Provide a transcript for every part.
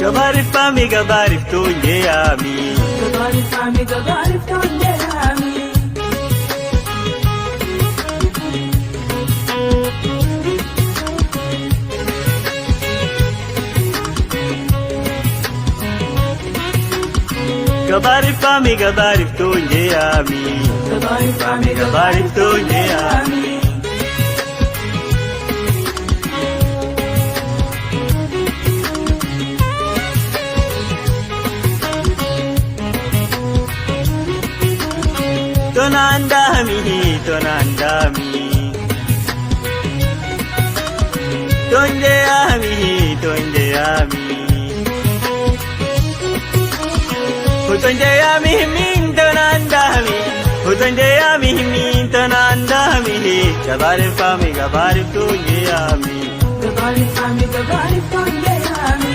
Gabarifami gabariftunjeyami. Gabarifami gabariftunjeyami. Gabarifami gabariftunjeyami. Gabarifami gabariftunjeyami. Tonandami, tonandami. Tonjeyami, tonjeyami. Tonjeyami min tonandami. Tonjeyami min tonandami. Gabarifami gabariftunjeyami. Gabarifami gabariftunjeyami.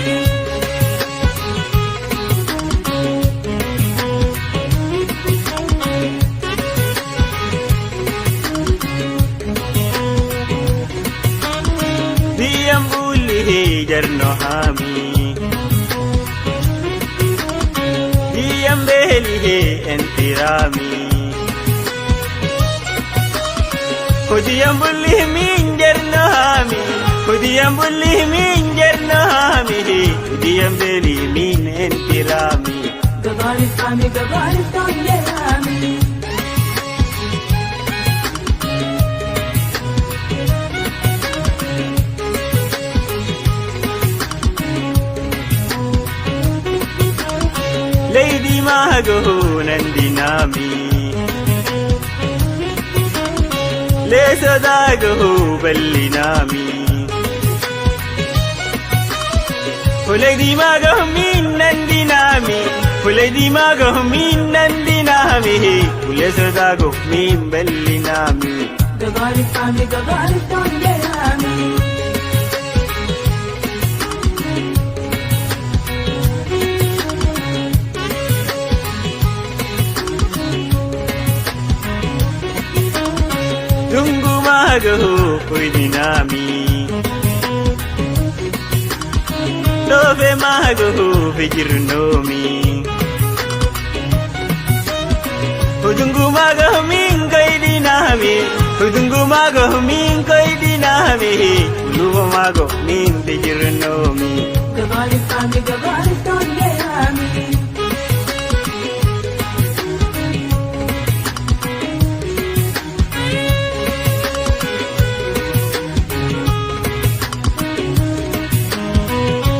Diyam uli jarno hami. Diyam beli entirami. Diyam uli min jarno hami. Diyam uli min jarno hami. Diyam beli min entirami. Gabarifami gabariftunjeyami. Lady Mago Nandinami. Lesa Dago Bellinami. Lady Mago min Nandinami. Lady Mago min Nandinami. Lesa Dago min Bellinami. Gabarifami gabariftunjeyami. Dungu Mago Kuidinami. Love Mago Vijirnomi. Dungu Mago min Kuidinami. Dungu Mago min Kuidinami. Luva Mago min Vijirnomi. Gabarifami gabariftunjeyami.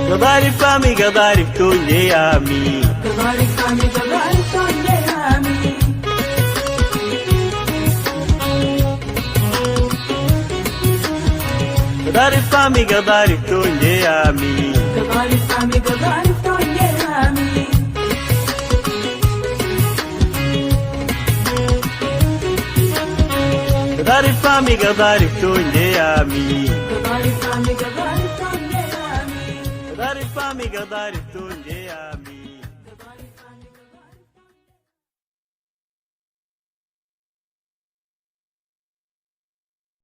Gabarifami gabariftunjeyami. Gabarifami gabariftunjeyami. Gabarifami gabariftunjeyami. Gabarifami gabariftunjeyami. Gabarifami gabariftunjeyami. Gabarifami gabariftunjeyami. Gabarifami gabariftunjeyami.